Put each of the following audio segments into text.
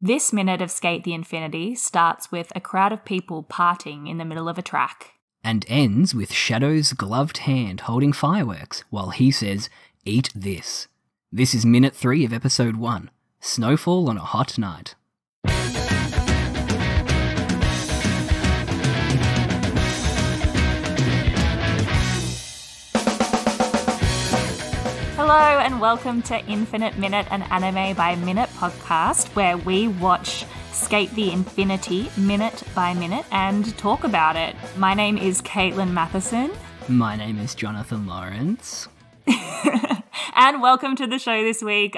This minute of Sk8 the Infinity starts with a crowd of people partying in the middle of a track. And ends with Shadow's gloved hand holding fireworks while he says, "Eat this." This is minute 3 of episode 1, Snowfall on a Hot Night. Hello and welcome to Infinite Minute, an anime by minute podcast where we watch Sk8 the Infinity minute by minute and talk about it. My name is Caitlin Matheson. My name is Jonathan Lawrence. And welcome to the show this week.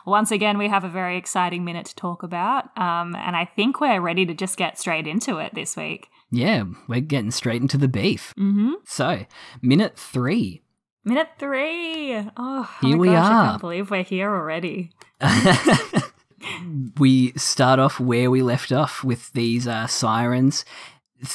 Once again, we have a very exciting minute to talk about, and I think we're ready to just get straight into it this week. Yeah, we're getting straight into the beef. Mm-hmm. So, minute 3. Minute 3. Oh here my we gosh, are. I can't believe we're here already. We start off where we left off with these sirens.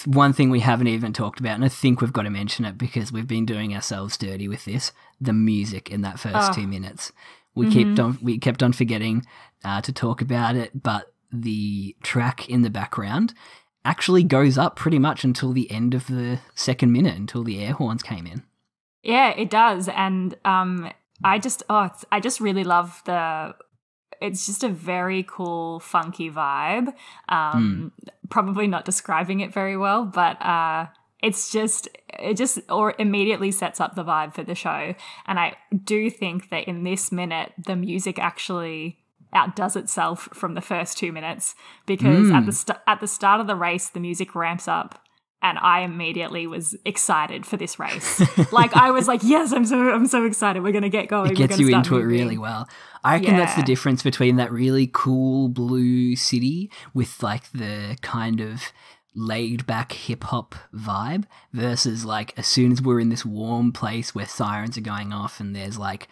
One thing we haven't even talked about, and I think we've got to mention it because we've been doing ourselves dirty with this, the music in that first 2 minutes. We kept on forgetting to talk about it, but the track in the background actually goes up pretty much until the end of the second minute, until the air horns came in. Yeah, it does, and I just really love it's just a very cool, funky vibe. Probably not describing it very well, but it immediately sets up the vibe for the show. And I do think that in this minute, the music actually outdoes itself from the first 2 minutes because at the start of the race, the music ramps up. And I immediately was excited for this race. Like I was like, yes, I'm so excited. We're going to get going. It gets you into it really well. I reckon that's the difference between that really cool blue city with like the kind of laid back hip hop vibe versus like as soon as we're in this warm place where sirens are going off and there's like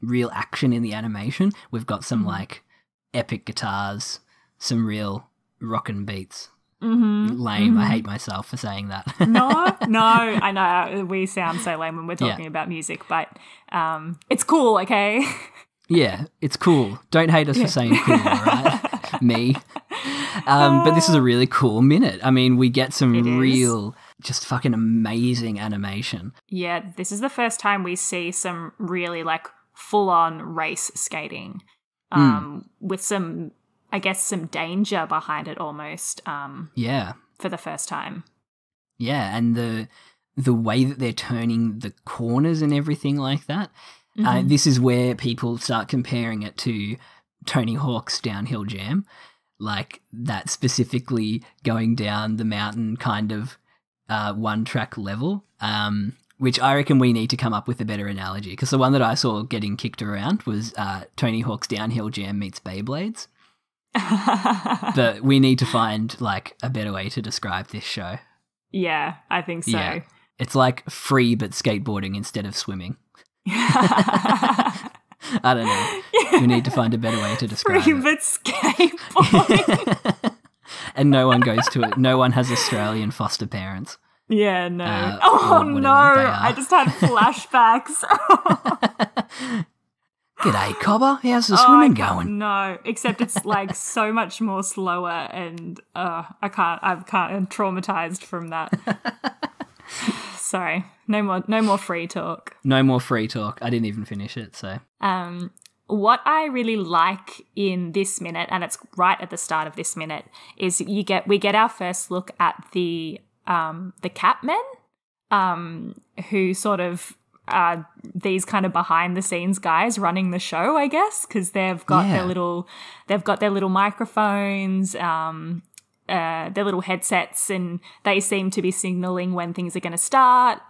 real action in the animation, we've got some like epic guitars, some real rockin' beats. Lame. I hate myself for saying that. No, I know we sound so lame when we're talking about music, but it's cool, okay? Yeah, it's cool. Don't hate us for saying cool, all right? Me. But this is a really cool minute. I mean, we get some real, just fucking amazing animation. Yeah, this is the first time we see some really like full-on race skating with some, I guess, some danger behind it almost. For the first time. Yeah, and the way that they're turning the corners and everything like that. This is where people start comparing it to Tony Hawk's Downhill Jam, like that specifically going down the mountain kind of one-track level, which I reckon we need to come up with a better analogy because the one that I saw getting kicked around was Tony Hawk's Downhill Jam meets Beyblades. But we need to find like a better way to describe this show. Yeah, I think so. Yeah. It's like free but skateboarding instead of swimming. I don't know. Yeah. We need to find a better way to describe free it. But skateboarding. And no one goes to it. No one has Australian foster parents. Yeah, no. Oh no, I just had flashbacks. G'day, Cobber. How's the swimming going? No, except it's like so much more slower, and I'm traumatized from that. Sorry, no more free talk. No more free talk. I didn't even finish it. So, what I really like in this minute, and it's right at the start of this minute, is we get our first look at the Catmen, who sort of. These kind of behind the scenes guys running the show, I guess, because they've got their little microphones, their little headsets, and they seem to be signaling when things are going to start.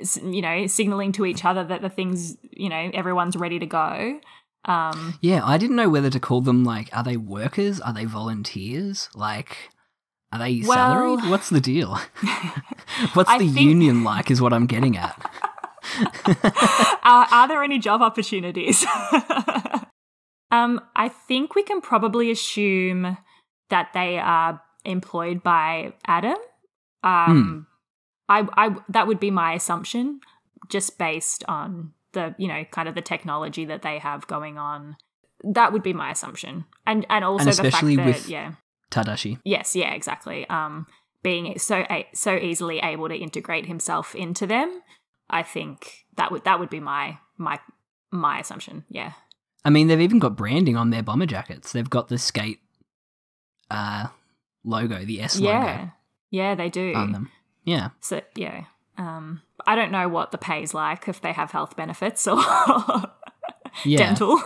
Signaling to each other that the things, everyone's ready to go. Yeah, I didn't know whether to call them like, are they workers? Are they volunteers? Like, are they salaried? What's the deal? What's the union like is what I'm getting at. Are there any job opportunities? I think we can probably assume that they are employed by Adam. I that would be my assumption, just based on the, kind of the technology that they have going on. That would be my assumption. And also and especially the fact that, with Tadashi. Yes, yeah, exactly. Being so easily able to integrate himself into them, I think that would be my assumption. Yeah. I mean, they've even got branding on their bomber jackets. They've got the Sk8 logo, the S logo. Yeah, they do. On them. Yeah. So, yeah. I don't know what the pay's like, if they have health benefits or dental.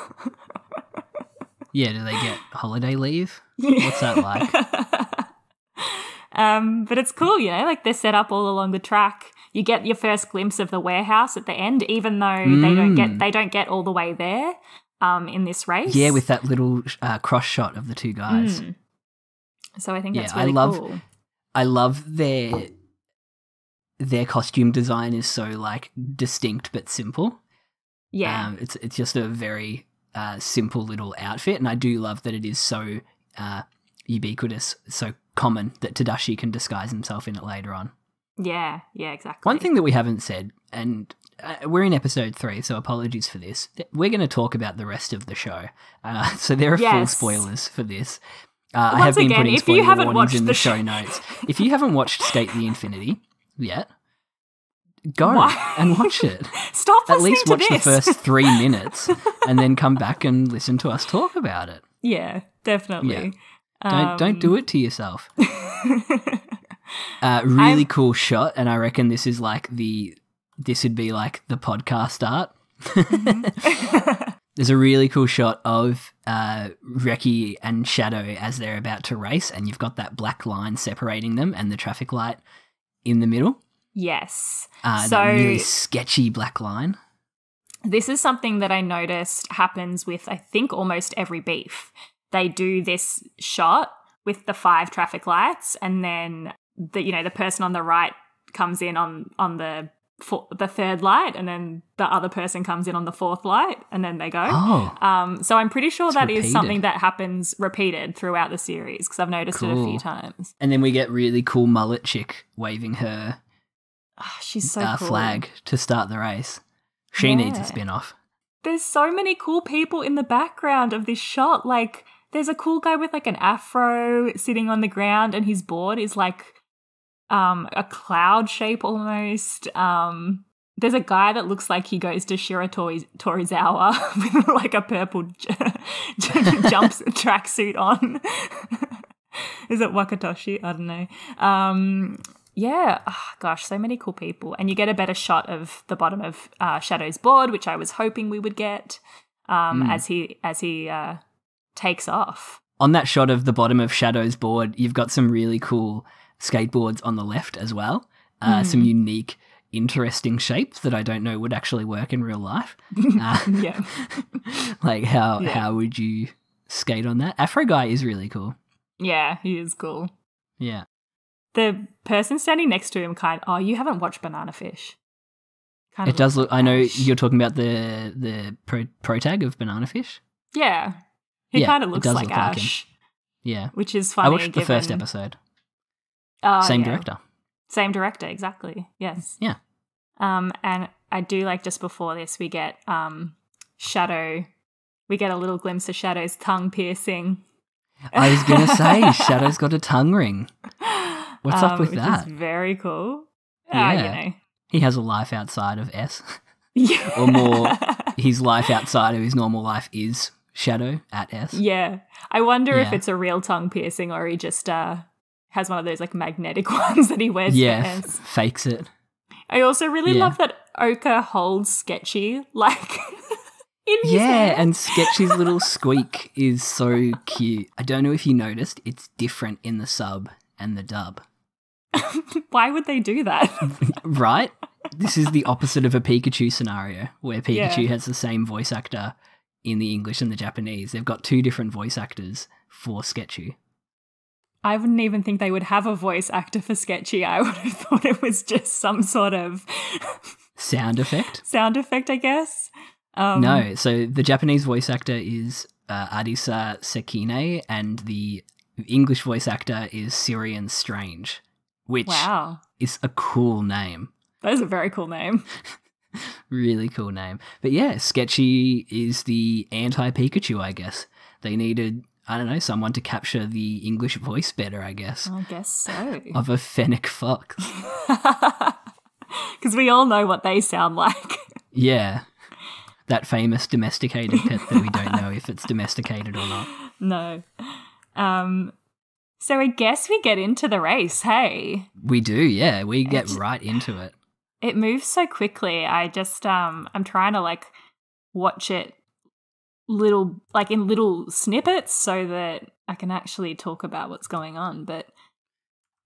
Yeah, do they get holiday leave? What's that like? But it's cool, like they're set up all along the track. You get your first glimpse of the warehouse at the end, even though they don't get all the way there in this race. Yeah, with that little cross shot of the two guys. So I think that's really cool. I love their costume design is so like distinct but simple. Yeah. It's just a very simple little outfit, and I do love that it is so ubiquitous, so common that Tadashi can disguise himself in it later on. Yeah, exactly. One thing that we haven't said, and we're in episode 3, so apologies for this. We're going to talk about the rest of the show, so there are full spoilers for this. I have been putting spoiler warnings in the show notes. If you haven't watched Sk8 the Infinity yet, go and watch it. Stop At listening least to watch the first 3 minutes and then come back and listen to us talk about it. Yeah, definitely. Yeah. Don't do it to yourself. Really cool shot, and I reckon this would be like the podcast art. There's a really cool shot of Reki and Shadow as they're about to race, and you've got that black line separating them and the traffic light in the middle. Yes. So that really sketchy black line. This is something that I noticed happens with, I think, almost every beef. They do this shot with the 5 traffic lights, and then the person on the right comes in on the 3rd light, and then the other person comes in on the 4th light, and then they go. Oh. So I'm pretty sure that repeated. Is something that happens repeated throughout the series, because I've noticed it a few times. And then we get really cool mullet chick waving her she's so cool. flag to start the race. She needs a spin-off. There's so many cool people in the background of this shot. Like, there's a cool guy with like an afro sitting on the ground, and his board is like a cloud shape almost. There's a guy that looks like he goes to Shira Torizawa with like a purple jumps tracksuit on. Is it Wakatoshi? I don't know. Yeah, gosh, so many cool people. And you get a better shot of the bottom of Shadow's board, which I was hoping we would get as he takes off. On that shot of the bottom of Shadow's board, you've got some really cool skateboards on the left as well. Some unique, interesting shapes that I don't know would actually work in real life. Yeah. Like how would you skate on that? Afro guy is really cool. Yeah, he is cool. Yeah. The person standing next to him you haven't watched Banana Fish. It does look, I know you're talking about the pro tag of Banana Fish. Yeah. He kind of looks like Ash. Like him. Yeah. Which is funny. I watched the first episode. Same director. Same director, exactly. Yes. Yeah. And I do like just before this we get Shadow. We get a little glimpse of Shadow's tongue piercing. I was going to say, Shadow's got a tongue ring. What's up with that? Which is very cool. Yeah. He has a life outside of S. Yeah. Or more, his life outside of his normal life is Shadow at S. Yeah. I wonder if it's a real tongue piercing or he just has one of those like magnetic ones that he wears for S. Fakes it. I also really love that Oka holds Sketchy like in his hand. And Sketchy's little squeak is so cute. I don't know if you noticed, it's different in the sub and the dub. Why would they do that? Right? This is the opposite of a Pikachu scenario where Pikachu has the same voice actor in the English and the Japanese. They've got 2 different voice actors for Sketchy. I wouldn't even think they would have a voice actor for Sketchy. I would have thought it was just some sort of sound effect. Sound effect, I guess. No, so the Japanese voice actor is Arisa Sekine, and the English voice actor is Syrian Strange, which is a cool name. That is a very cool name. Really cool name. But yeah, Sketchy is the anti-Pikachu, I guess. They needed, I don't know, someone to capture the English voice better, I guess. I guess so. Of a fennec fox. Because we all know what they sound like. Yeah. That famous domesticated pet that we don't know if it's domesticated or not. No. So I guess we get into the race, hey? We do, yeah. We get right into it. It moves so quickly. I just, I'm trying to like watch it in little snippets so that I can actually talk about what's going on, but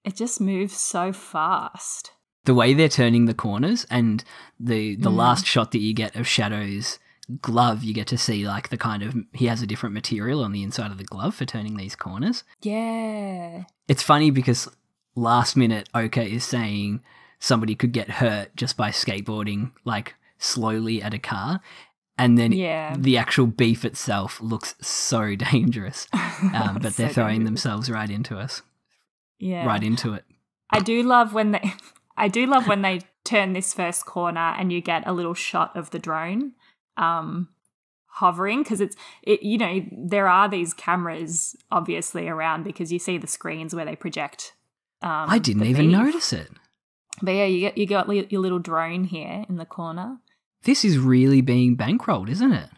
it just moves so fast. The way they're turning the corners and the last shot that you get of Shadow's glove, you get to see like the kind of, he has a different material on the inside of the glove for turning these corners. Yeah. It's funny because last minute Oka is saying somebody could get hurt just by skateboarding like slowly at a car. And then the actual beef itself looks so dangerous. But they're so throwing dangerous. themselves right into us. Yeah. Right into it. I do love when they turn this first corner and you get a little shot of the drone hovering, because there are these cameras obviously around because you see the screens where they project. I didn't even notice it. But yeah, you got your little drone here in the corner. This is really being bankrolled, isn't it?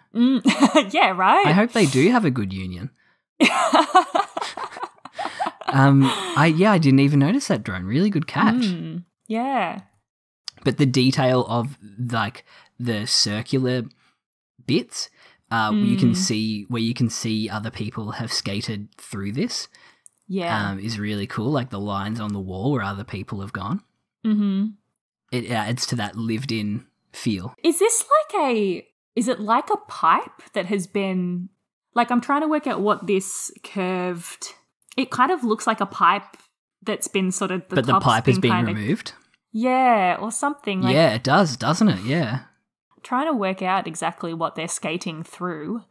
Yeah, right? I hope they do have a good union. I didn't even notice that drone. Really good catch. Yeah. But the detail of like the circular bits, you can see other people have skated through this. Yeah. Is really cool. Like the lines on the wall where other people have gone. Mm-hmm. It adds to that lived-in feel. Is it like a pipe that has been, like, I'm trying to work out what this curved, it kind of looks like a pipe that's been sort of, but the pipe has been removed? Yeah, or something. Like, yeah, it does, doesn't it? Yeah. Trying to work out exactly what they're skating through,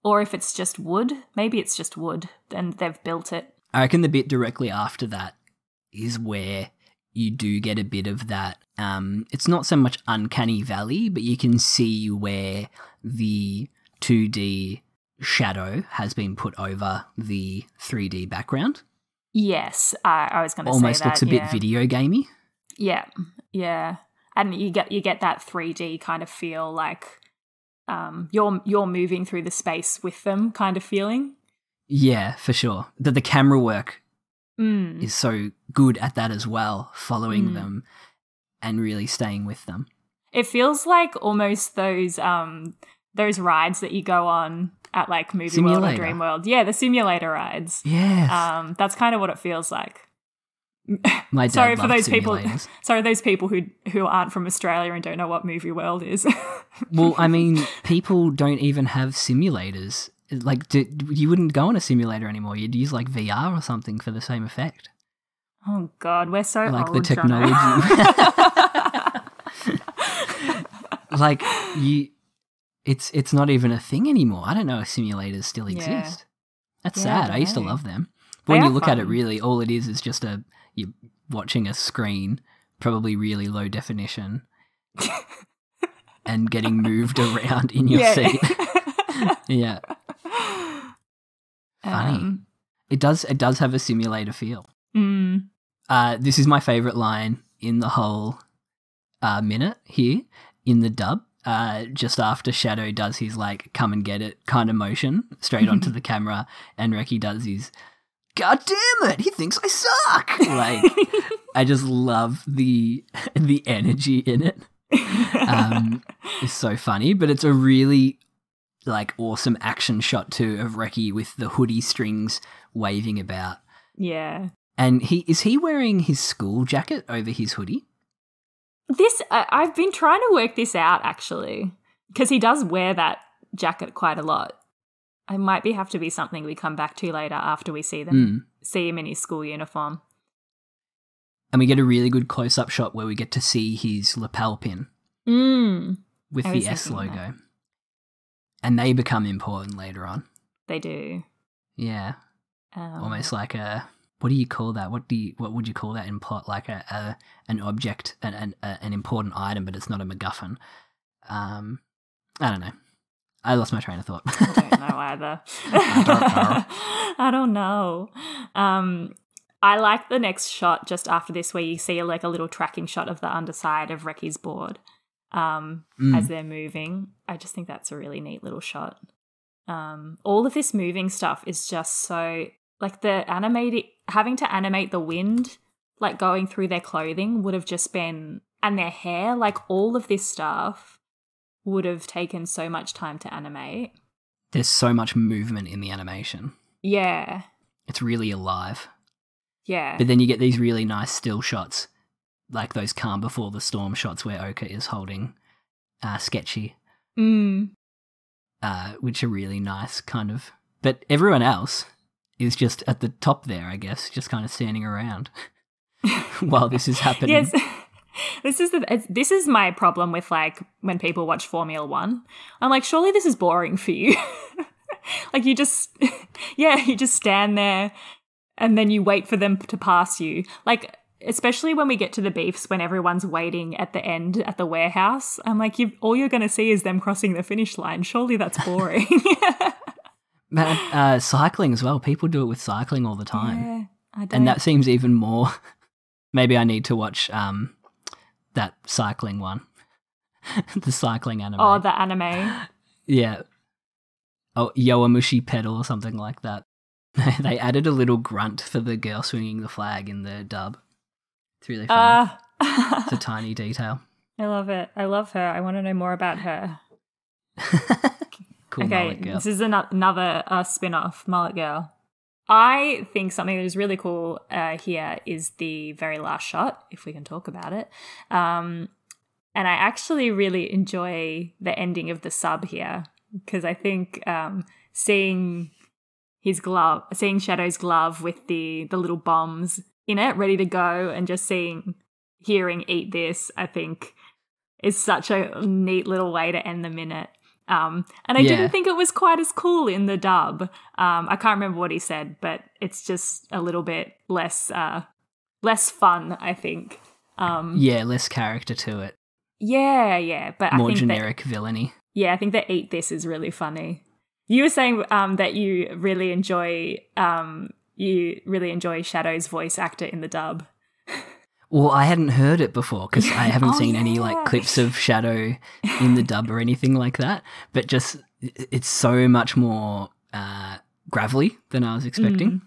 or if it's just wood. Maybe it's just wood and they've built it. I reckon the bit directly after that is where you do get a bit of that. It's not so much uncanny valley, but you can see where the 2D shadow has been put over the 3D background. Yes, I was going to say that. Almost looks a bit video gamey. Yeah, yeah, and you get that 3D kind of feel, like you're moving through the space with them, kind of feeling. Yeah, for sure. The camera work is so good at that as well, following them and really staying with them. It feels like almost those rides that you go on at like Movie World or Dream World. Yeah, the simulator rides. Yes. That's kind of what it feels like. My dad sorry for those simulators. people who aren't from Australia and don't know what Movie World is. Well, I mean, people don't even have simulators. Like, you wouldn't go on a simulator anymore. You'd use like VR or something for the same effect. Oh God, we're so like old. The technology. Like it's not even a thing anymore. I don't know if simulators still exist. That's sad. I used to love them. But when you look at it, really, all it is just you're watching a screen, probably really low definition, and getting moved around in your seat. Yeah. Funny. It does have a simulator feel. This is my favourite line in the whole minute here in the dub. Just after Shadow does his like come and get it kind of motion straight onto the camera, and Reki does his God damn it, he thinks I suck. Like, I just love the energy in it. It's so funny, but it's a really like awesome action shot too of Reki with the hoodie strings waving about. Yeah. And is he wearing his school jacket over his hoodie? This I've been trying to work this out actually, because he does wear that jacket quite a lot. It might have to be something we come back to later after we see him in his school uniform. And we get a really good close-up shot where we get to see his lapel pin with the S logo. That. And they become important later on. They do. Yeah. Almost like what do you call that? What would you call that in plot? Like an object, an important item, but it's not a MacGuffin. I don't know. I lost my train of thought. I don't know either. I don't know. I like the next shot just after this where you see like a little tracking shot of the underside of Reki's board as they're moving. I just think that's a really neat little shot. All of this moving stuff is just so like having to animate the wind like going through their clothing would have just been, and their hair, like all of this stuff would have taken so much time to animate. There's so much movement in the animation. Yeah. It's really alive. Yeah. But then you get these really nice still shots, like those calm before the storm shots where Oka is holding Sketchy, which are really nice kind of. But everyone else is just at the top there, I guess, just kind of standing around while this is happening. Yes. This is my problem with like when people watch Formula 1. I'm like, surely this is boring for you. Like you just stand there and then you wait for them to pass you. Like especially when we get to the beefs when everyone's waiting at the end at the warehouse. I'm like, all you're going to see is them crossing the finish line. Surely that's boring. Man, cycling as well. People do it with cycling all the time. Yeah, I don't. And that seems even more. Maybe I need to watch that cycling one. The cycling anime. Oh, the anime. Yeah. Oh, Yowamushi pedal or something like that. They added a little grunt for the girl swinging the flag in the dub. It's really fun. It's a tiny detail. I love it. I love her. I want to know more about her. Cool mullet girl. This is another spin-off, Mullet Girl. I think something that is really cool here is the very last shot, if we can talk about it. And I actually really enjoy the ending of the sub here because I think seeing Shadow's glove with the little bombs in it ready to go and just hearing Eat This, I think is such a neat little way to end the minute. And I didn't think it was quite as cool in the dub. I can't remember what he said, but it's just a little bit less fun, I think. Less character to it. Yeah, but more I think generic villainy. Yeah, I think that Eat This is really funny. You were saying that you really enjoy Shadow's voice actor in the dub. Well, I hadn't heard it before because I haven't seen any like clips of Shadow in the dub or anything like that. But just it's so much more gravelly than I was expecting.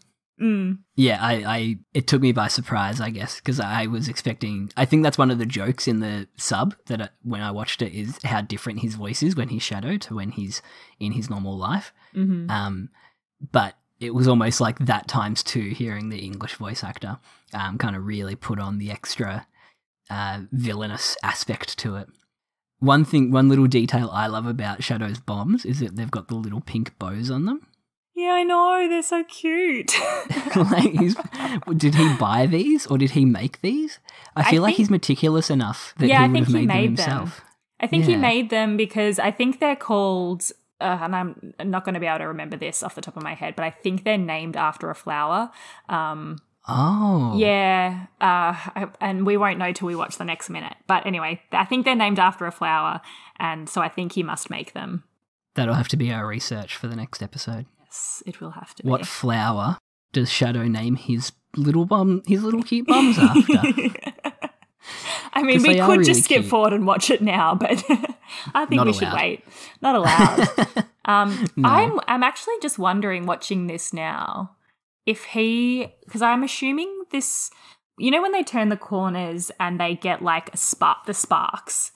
Yeah, it took me by surprise, I guess, because I was expecting. I think that's one of the jokes in the sub that when I watched it is how different his voice is when he's Shadow to when he's in his normal life. But it was almost like that times two, hearing the English voice actor kind of really put on the extra villainous aspect to it. One little detail I love about Shadow's bombs is that they've got the little pink bows on them. Yeah, I know. They're so cute. Like, did he buy these or did he make these? I feel like he's meticulous enough that he would have made them himself. I think he made them because I think they're called... and I'm not going to be able to remember this off the top of my head, but I think they're named after a flower. Oh. Yeah, and we won't know till we watch the next minute. But anyway, I think they're named after a flower, and so I think he must make them. That'll have to be our research for the next episode. Yes, it will have to be. What flower does Shadow name his little cute bombs after? I mean, we could really just skip forward and watch it now, but I think we should wait. Not allowed. No. I'm actually just wondering, watching this now, if because I'm assuming this, when they turn the corners and they get like the sparks,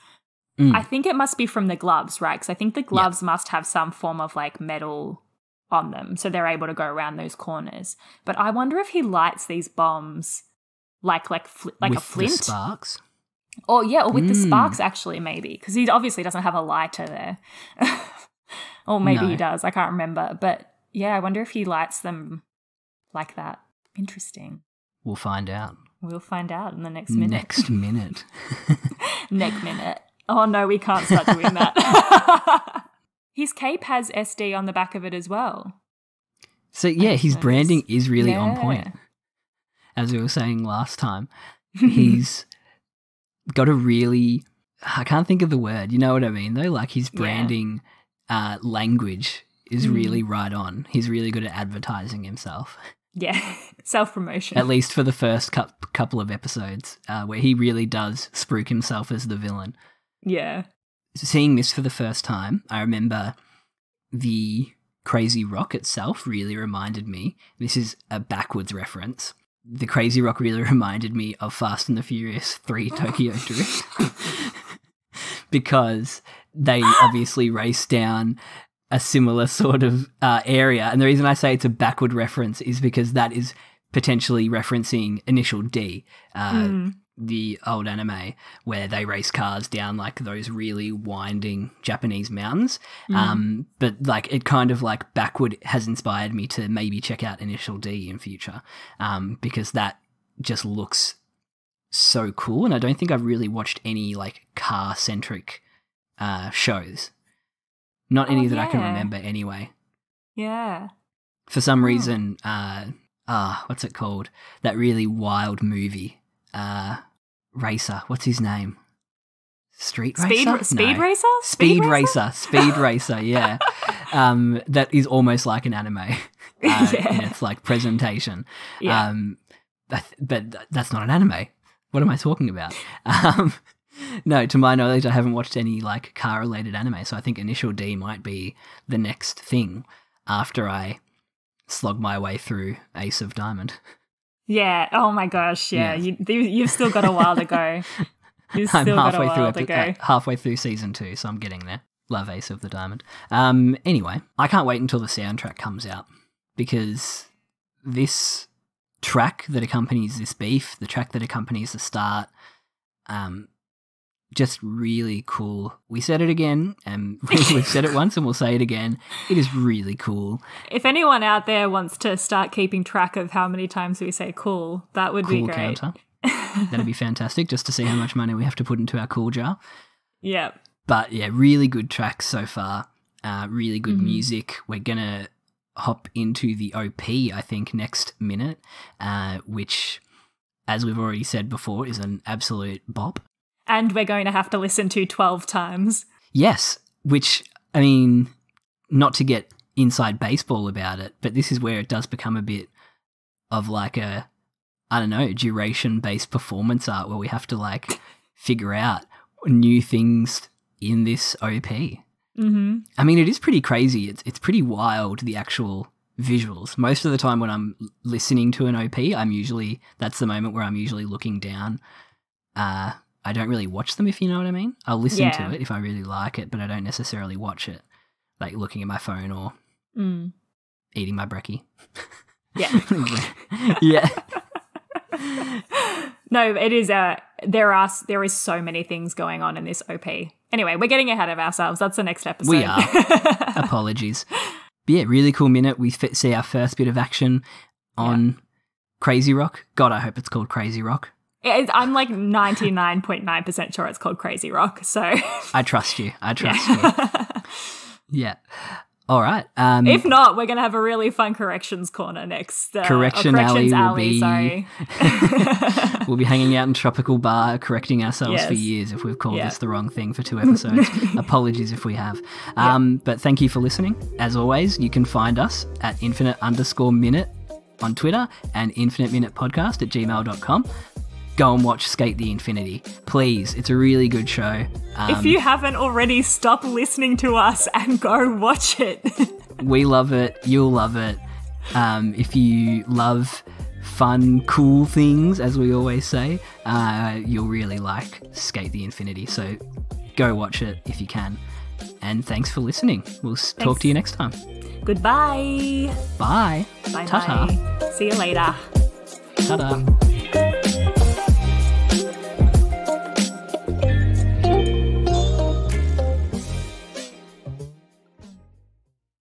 I think it must be from the gloves, right? Because I think the gloves must have some form of like metal on them, so they're able to go around those corners. But I wonder if he lights these bombs like a flint. The sparks? Or with the sparks, actually, maybe, because he obviously doesn't have a lighter there. Or maybe he does, I can't remember. But yeah, I wonder if he lights them like that. Interesting. We'll find out. We'll find out in the next minute. Next minute. Next minute. Oh no, we can't start doing that. His cape has SD on the back of it as well. So yeah, his branding is really on point. As we were saying last time, he's got a really I can't think of the word. You know what I mean, though? Like his branding language is really right on. He's really good at advertising himself. Yeah, self-promotion. At least for the first couple of episodes where he really does spruik himself as the villain. Yeah. Seeing this for the first time, I remember the Crazy Rock itself really reminded me, this is a backwards reference, the Crazy Rock really reminded me of Fast and the Furious 3 Tokyo Drift. Because they obviously race down a similar sort of area. And the reason I say it's a backward reference is because that is potentially referencing Initial D, the old anime, where they race cars down like those really winding Japanese mountains. But like it kind of like backward has inspired me to maybe check out Initial D in future, because that just looks so cool. And I don't think I've really watched any like car-centric shows. Not any that I can remember anyway. Yeah. For some reason, what's it called? That really wild movie. Racer. What's his name? Street Racer? Speed Racer? Speed Racer, yeah. That is almost like an anime in its like presentation. Yeah. But that's not an anime. What am I talking about? No, to my knowledge, I haven't watched any like car-related anime, so I think Initial D might be the next thing after I slog my way through Ace of Diamond. Yeah. Oh my gosh, yeah. You've still got a while to go. I'm halfway through season 2, so I'm getting there. Love Ace of the Diamond. Anyway, I can't wait until the soundtrack comes out, because this track that accompanies this beef, the track that accompanies the start, just really cool. We said it again, and we've said it once and we'll say it again. It is really cool. If anyone out there wants to start keeping track of how many times we say cool, that would be great. Counter. That'd be fantastic, just to see how much money we have to put into our cool jar. Yeah. But yeah, really good tracks so far. Really good music. We're going to hop into the OP, I think, next minute, which, as we've already said before, is an absolute bop. And we're going to have to listen to 12 times. Yes, which, I mean, not to get inside baseball about it, but this is where it does become a bit of like a, I don't know, duration-based performance art where we have to like figure out new things in this OP. Mm-hmm. I mean, it is pretty crazy. It's pretty wild, the actual visuals. Most of the time when I'm listening to an OP, that's the moment where I'm usually looking down. I don't really watch them, if you know what I mean. I'll listen to it if I really like it, but I don't necessarily watch it, like looking at my phone or eating my brekkie. Yeah. Yeah. No, it is. There is so many things going on in this OP. Anyway, we're getting ahead of ourselves. That's the next episode. We are. Apologies. But yeah, really cool minute. We see our first bit of action on Crazy Rock. God, I hope it's called Crazy Rock. I'm like 99.9% sure it's called Crazy Rock. So I trust you. Yeah. All right. If not, we're going to have a really fun corrections corner next. Corrections alley will be. Sorry. We'll be hanging out in Tropical Bar, correcting ourselves for years if we've called this the wrong thing for 2 episodes. Apologies if we have. But thank you for listening. As always, you can find us at infinite_minute on Twitter and infiniteminutepodcast@gmail.com. Go and watch Sk8 the Infinity. Please, it's a really good show. If you haven't already, stop listening to us and go watch it. We love it. You'll love it. If you love fun, cool things, as we always say, you'll really like Sk8 the Infinity. So go watch it if you can. And thanks for listening. We'll talk to you next time. Goodbye. Bye. Bye. Ta-ta. See you later. Ta-da.